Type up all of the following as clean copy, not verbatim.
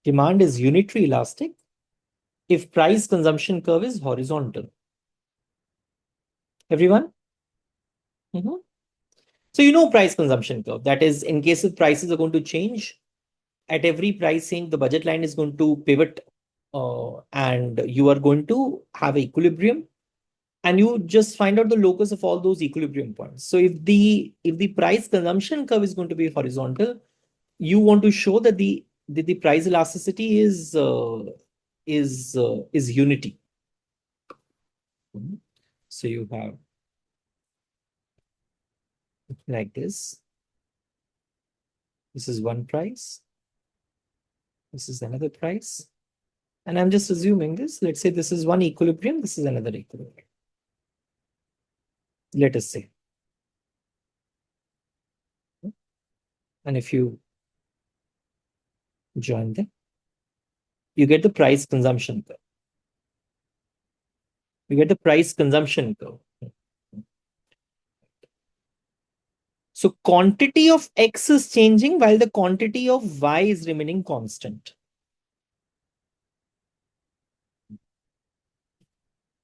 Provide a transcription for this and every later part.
Demand is unitary elastic if price consumption curve is horizontal. Everyone? So you know price consumption curve. That is, in case of prices are going to change, at every pricing, the budget line is going to pivot and you are going to have equilibrium. And you just find out the locus of all those equilibrium points. So if the price consumption curve is going to be horizontal, you want to show that the price elasticity is unity. So you have like this. This is one price. This is another price. And I'm just assuming this. Let's say this is one equilibrium. This is another equilibrium. Let us say. And if you join them, you get the price consumption curve. You get the price consumption curve. So quantity of X is changing while the quantity of Y is remaining constant.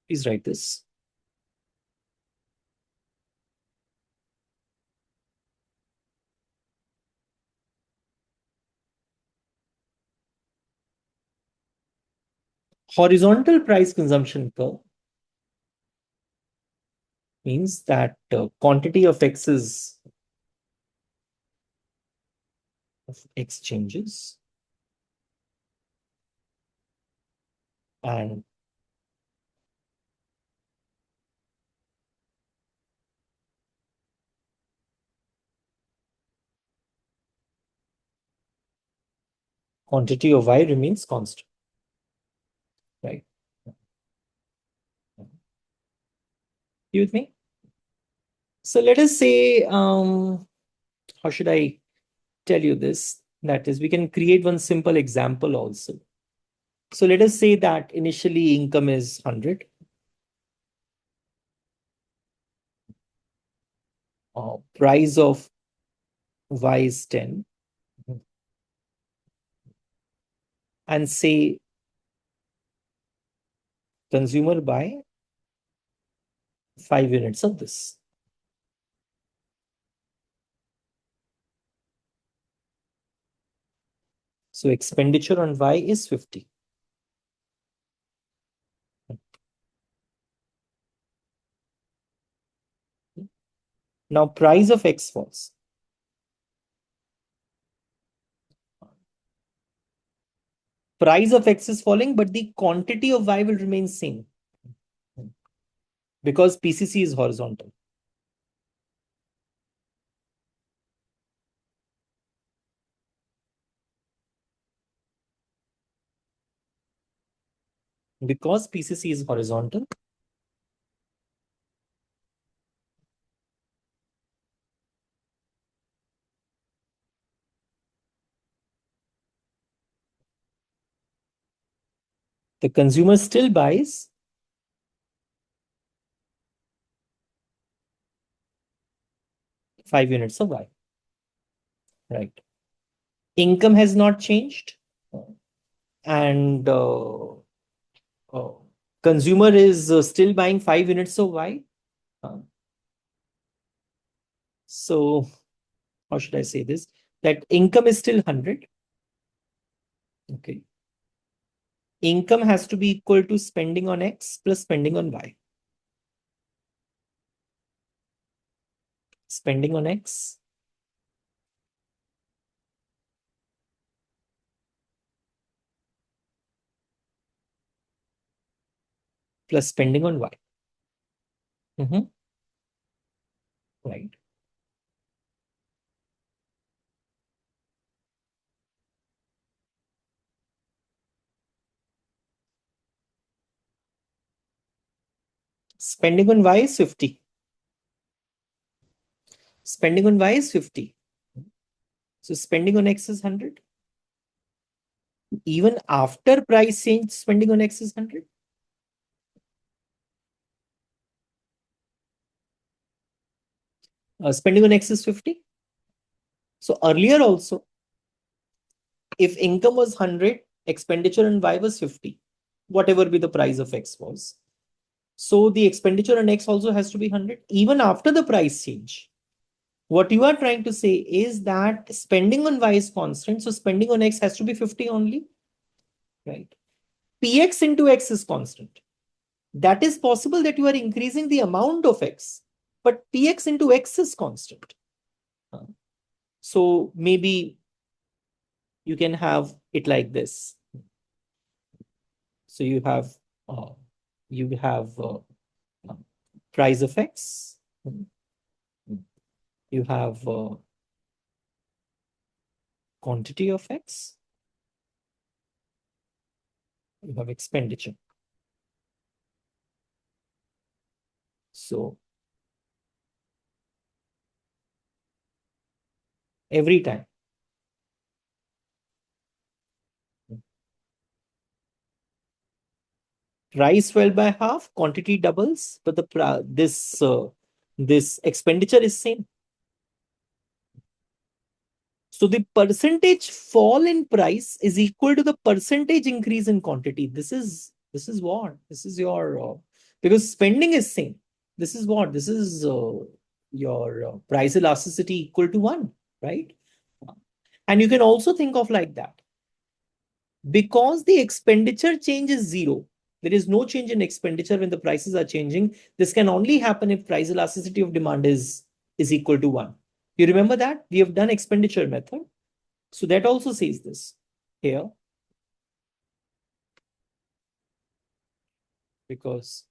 Please write this. Horizontal price consumption curve means that quantity of X is of X changes and quantity of Y remains constant, right? You with me? So let us say, how should I tell you this? That is, we can create one simple example also. So let us say that initially income is 100. Price of Y is 10. And say consumer buy 5 units of this. So expenditure on Y is 50. Now price of X falls. Price of X is falling, but the quantity of Y will remain same because PCC is horizontal. Because PCC is horizontal, the consumer still buys 5 units of Y, right? Income has not changed, and consumer is still buying 5 units of Y. So how should I say this? That income is still 100. Okay. Income has to be equal to spending on X plus spending on Y. Spending on X plus spending on Y. Right. Spending on Y is 50. Spending on Y is 50. So spending on X is 100. Even after price change, spending on X is 100. Spending on X is 50. So earlier also, if income was 100, expenditure on Y was 50, whatever be the price of X was. So the expenditure on X also has to be 100, even after the price change. What you are trying to say is that spending on Y is constant, so spending on X has to be 50 only, right? PX into X is constant. That is possible that you are increasing the amount of X, but PX into X is constant. So maybe you can have it like this. So you have uh, price of X. You have quantity of X. You have expenditure. So every time price fell by half, quantity doubles, but this expenditure is same. So the percentage fall in price is equal to the percentage increase in quantity. This is what? This is your because spending is same. This is what? This is your price elasticity equal to 1, right? And you can also think of like that. Because the expenditure change is 0, there is no change in expenditure when the prices are changing. This can only happen if price elasticity of demand is equal to 1. You remember that? We have done expenditure method. So that also says this here. Because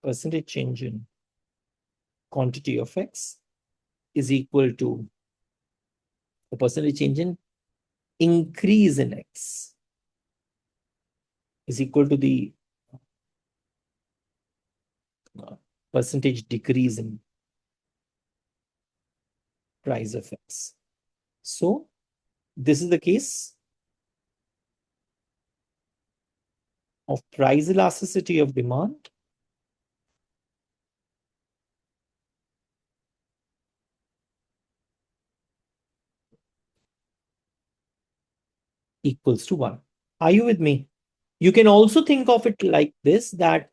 percentage change in quantity of X is equal to the percentage change in increase in X is equal to the percentage decrease in price of X. So this is the case of price elasticity of demand equals to 1. Are you with me? You can also think of it like this, that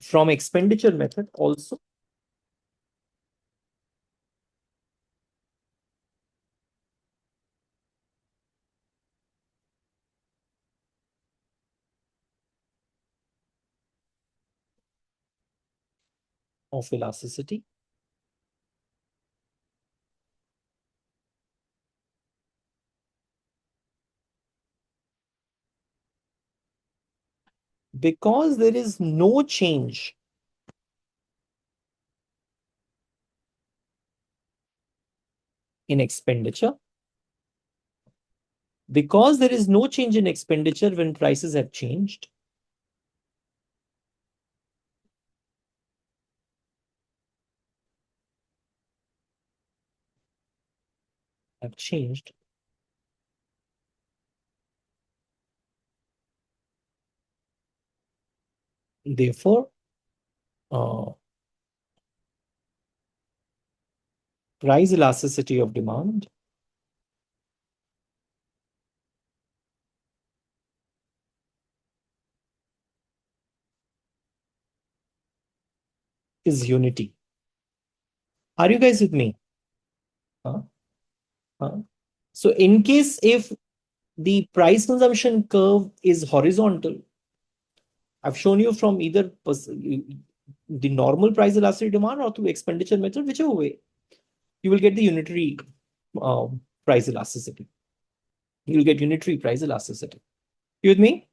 from expenditure method also, of elasticity because there is no change in expenditure. Because there is no change in expenditure when prices have changed, therefore, price elasticity of demand is unity. Are you guys with me? Huh? Huh? So in case if the price consumption curve is horizontal, I've shown you from either the normal price elasticity demand or through expenditure method, whichever way, you will get the unitary price elasticity. You will get unitary price elasticity. You with me?